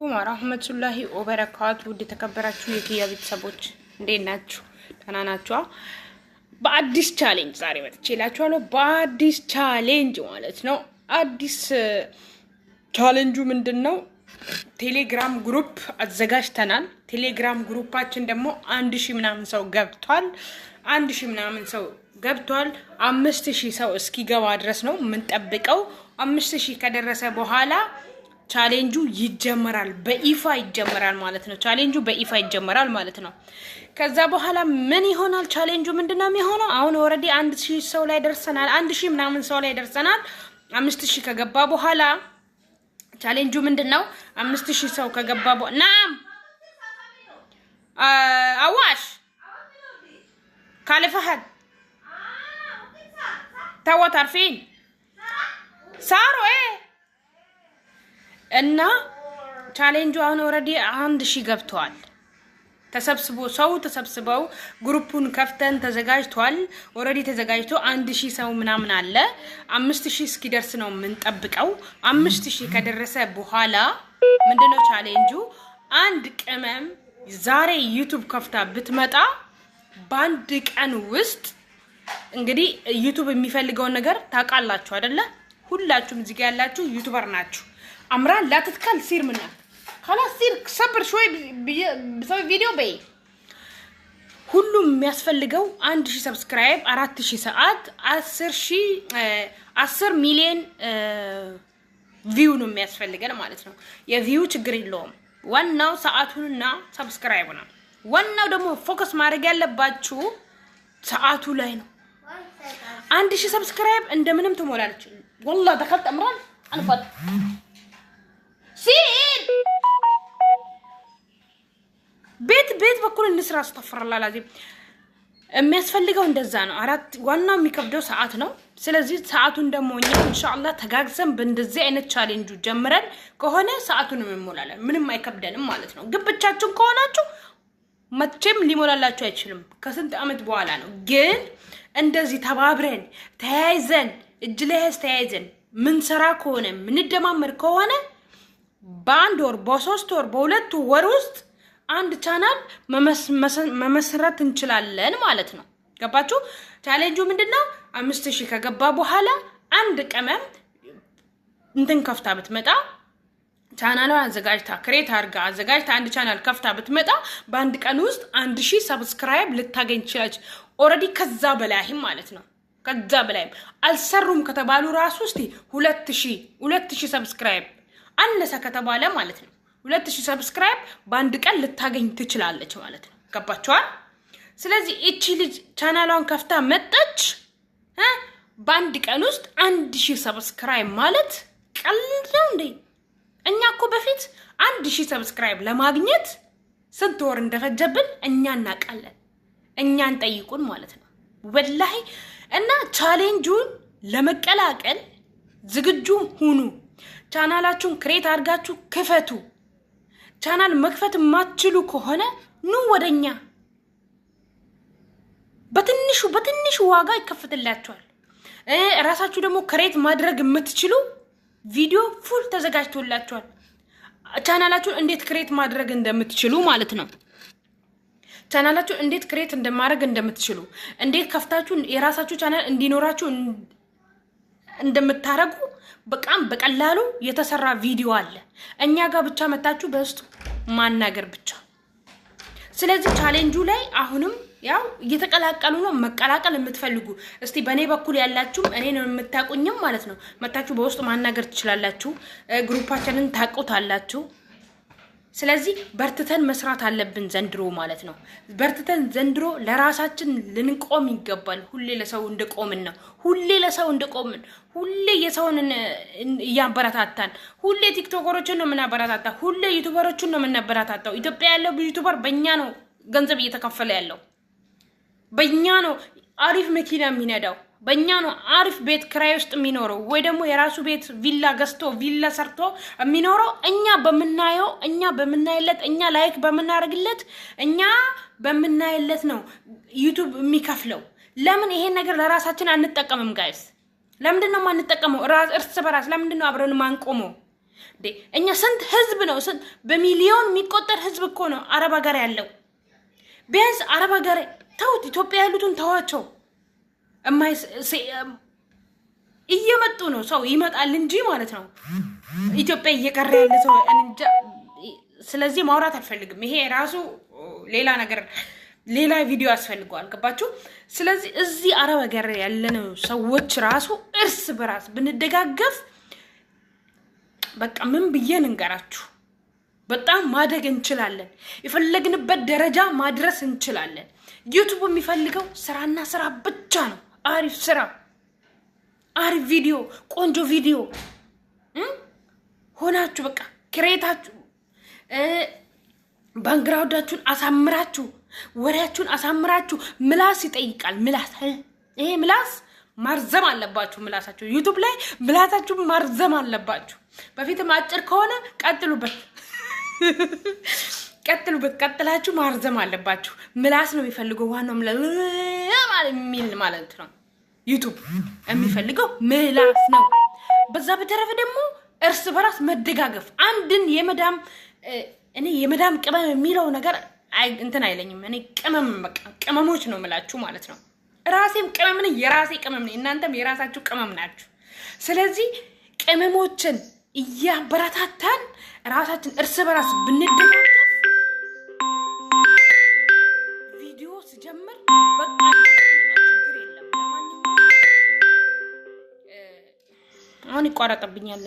ወራህመቱላሂ ወበረካቱ ተከበራችሁ የኪያ ቤተሰቦች እንዴት ናችሁ? ደህና ናችሁ? በአዲስ ቻሌንጅ ዛሬ መጥቼላችኋለሁ። በአዲስ ቻሌንጅ ማለት ነው። አዲስ ቻሌንጁ ምንድነው? ቴሌግራም ግሩፕ አዘጋጅተናል። ቴሌግራም ግሩፓችን ደግሞ 1000 ምናምን ሰው ገብቷል። 1000 ምናምን ሰው ገብቷል። 5000 ሰው እስኪገባ ድረስ ነው የምንጠብቀው። 5000 ከደረሰ በኋላ ቻሌንጁ ይጀመራል። በይፋ ይጀመራል ማለት ነው። ቻሌንጁ በይፋ ይጀመራል ማለት ነው። ከዛ በኋላ ምን ይሆናል? ቻሌንጁ ምንድነው የሚሆነው? አሁን ኦሬዲ 1000 ሰው ላይ ደርሰናል። 1000 ምናምን ሰው ላይ ደርሰናል። 5000 ከገባ በኋላ ቻሌንጁ ምንድነው? 5000 ሰው ከገባ በኋላ ናም አዋሽ ካለፈህድ ታወት አርፊን ሳሮ እና ቻሌንጁ አሁን ኦሬዲ 1000 ገብቷል። ተሰብስበው ግሩፑን ከፍተን ተዘጋጅቷል። ኦሬዲ ተዘጋጅቶ 1000 ሰው ምናምን አለ። 5000 እስኪደርስ ነው የምንጠብቀው። 5000 ከደረሰ በኋላ ምንድነው ቻሌንጁ? አንድ ቅመም ዛሬ ዩቲዩብ ከፍታ ብትመጣ በአንድ ቀን ውስጥ እንግዲህ ዩቲዩብ የሚፈልገውን ነገር ታውቃላችሁ አይደለ? ሁላችሁም እዚህ ጋር ያላችሁ ዩቲዩበር ናችሁ። አምራን لا تتكل سير منها خلاص سير صبر شوي بسوي فيديو بي ሁሉም የሚያስፈልገው 1000 ሰብስክራይብ 4000 ሰዓት 10 ሚሊዮን ቪው ነው የሚያስፈልገን ማለት ነው። የቪው ችግር የለውም። ዋናው ሰዓቱንና ሰብስክራይቡ ነው። ዋናው ደግሞ ፎከስ ማድረግ ያለባችሁ ሰዓቱ ላይ ነው። 1000 ሰብስክራይብ እንደምንም ትሞላለች። والله دخلت امران انا فاضي سيد ቤት በኩል እንስራ አስተፈራላ ላዚም የሚያስፈልገው እንደዛ ነው። ዋናው የሚከብደው ሰዓት ነው። ስለዚህ ሰዓቱን ደግሞ እኛ ኢንሻአላህ ተጋግዘን በእንደዚህ አይነት ቻሌንጁ ጀምረን ከሆነ ሰዓቱን እንሞላለን። ምንም አይከብደንም ማለት ነው። ግን ብቻችሁን ከሆናችሁ መቼም ሊሞላላችሁ አይችልም። ከስንት አመት በኋላ ነው። ግን እንደዚህ ተባብረን ተያይዘን እጅ ለእጅ ተያይዘን ምን ሰራ ከሆነ ምን ደማመር ከሆነ በአንድ ወር በ3 ወር በ2 ወር ውስጥ አንድ ቻናል መመስረት እንችላለን ማለት ነው። ገባችሁ? ቻሌንጁ ምንድነው? 5000 ከገባ በኋላ አንድ ቅመም እንትን ከፍታ ብትመጣ ቻናሏን አዘጋጅታ ክሬት አድርጋ አዘጋጅታ አንድ ቻናል ከፍታ ብትመጣ በአንድ ቀን ውስጥ 1000 ሰብስክራይብ ልታገኝ ትችላለች። ኦሬዲ ከዛ በላይም ማለት ነው። ከዛ በላይም አልሰሩም ከተባሉ ራሱ እስቲ 2000 ሰብስክራይብ አነሰ ከተባለ ማለት ነው 2000 ሰብስክራይብ በአንድ ቀን ልታገኝ ትችላለች ማለት ነው። ገባችኋል? ስለዚህ እቺ ልጅ ቻናሏን ከፍታ መጣች በአንድ ቀን ውስጥ 1000 ሰብስክራይብ ማለት ቀልድ ነው እንዴ? እኛ እኮ በፊት 1000 ሰብስክራይብ ለማግኘት ስንት ወር እንደፈጀብን እኛ እናውቃለን። እኛን ጠይቁን ማለት ነው ወላሂ። እና ቻሌንጁን ለመቀላቀል ዝግጁ ሁኑ። ቻናላችሁን ክሬት አድርጋችሁ ክፈቱ። ቻናል መክፈት ማትችሉ ከሆነ ኑ ወደኛ። በትንሹ ዋጋ ይከፈትላችኋል። ራሳችሁ ደግሞ ክሬት ማድረግ የምትችሉ ቪዲዮ ፉል ተዘጋጅቶላችኋል። ቻናላችሁን እንዴት ክሬት ማድረግ እንደምትችሉ ማለት ነው። ቻናላችሁ እንዴት ክሬት እንደማድረግ እንደምትችሉ እንዴት ከፍታችሁ የራሳችሁ ቻናል እንዲኖራችሁ እንደምታረጉ በቃም በቀላሉ የተሰራ ቪዲዮ አለ። እኛ ጋር ብቻ መታችሁ በውስጥ ማናገር ብቻ። ስለዚህ ቻሌንጁ ላይ አሁንም ያው እየተቀላቀሉ ነው። መቀላቀል የምትፈልጉ እስቲ በኔ በኩል ያላችሁ እኔን የምታቁኝም ማለት ነው መታችሁ በውስጥ ማናገር ትችላላችሁ። ግሩፓችንን ታቁታላችሁ። ስለዚህ በርትተን መስራት አለብን ዘንድሮ ማለት ነው። በርትተን ዘንድሮ ለራሳችን ልንቆም ይገባል። ሁሌ ለሰው እንደቆምን ነው። ሁሌ የሰውን እያበረታታን ሁሌ ቲክቶከሮችን ነው የምናበረታታ። ሁሌ ዩቲዩበሮችን ነው የምናበረታታው። ኢትዮጵያ ያለው ዩቲዩበር በእኛ ነው ገንዘብ እየተከፈለ ያለው። በእኛ ነው አሪፍ መኪና የሚነዳው። በእኛ ነው አሪፍ ቤት ክራይ ውስጥ የሚኖረው ወይ ደግሞ የራሱ ቤት ቪላ ገዝቶ ቪላ ሰርቶ የሚኖረው። እኛ በመናየው እኛ በመናይለት እኛ ላይክ በመናረግለት እኛ በመናይለት ነው ዩቲዩብ የሚከፍለው። ለምን ይሄን ነገር ለራሳችን አንጠቀምም ጋይስ? ለምንድን ነው ማንጠቀመው? እርስ በራስ ለምንድን ነው አብረን ማንቆመው? እኛ ስንት ህዝብ ነው ስንት በሚሊዮን የሚቆጠር ህዝብ እኮ ነው አረብ ሀገር ያለው ቢያንስ አረብ ሀገር ተውት ኢትዮጵያ ያሉትን ተዋቸው እየመጡ ነው ሰው ይመጣል እንጂ ማለት ነው ኢትዮጵያ እየቀረ ያለ ሰው እንጃ ስለዚህ ማውራት አልፈልግም ይሄ ራሱ ሌላ ነገር ሌላ ቪዲዮ ያስፈልጋል ገባችሁ ስለዚህ እዚህ አረብ ሀገር ያለነው ሰዎች ራሱ እርስ በራስ ብንደጋገፍ በቃ ምን ብዬን እንገራችሁ በጣም ማደግ እንችላለን የፈለግንበት ደረጃ ማድረስ እንችላለን ዩቲዩብ የሚፈልገው ስራና ስራ ብቻ ነው አሪፍ ስራ አሪፍ ቪዲዮ ቆንጆ ቪዲዮ ሆናችሁ በቃ ክሬታችሁ ባንግራውዳችሁን አሳምራችሁ ወሬያችሁን አሳምራችሁ ምላስ ይጠይቃል ምላስ ይሄ ምላስ ማርዘም አለባችሁ ምላሳችሁ ዩቲዩብ ላይ ምላሳችሁ ማርዘም አለባችሁ በፊትም አጭር ከሆነ ቀጥሉበት ቀጥላችሁ ማርዘም አለባችሁ ምላስ ነው የሚፈልገው ዋናው ማለት ነው ዩቲዩብ የሚፈልገው ምላስ ነው በዛ በተረፈ ደግሞ እርስ በራስ መደጋገፍ አንድን የመዳም እኔ የመዳም ቅመም የሚለው ነገር እንትን አይለኝም እኔ ቅመም በቃ ቅመሞች ነው ምላችሁ ማለት ነው ራሴም ቅመም ነኝ የራሴ ቅመም ነኝ እናንተም የራሳችሁ ቅመም ናችሁ ስለዚህ ቅመሞችን እያበረታታን ራሳችን እርስ በራስ ብንደጋገፍ ቪዲዮ ሲጀምር በቃ ችግር የለም ለማንኛውም አሁን ይቋረጥብኛል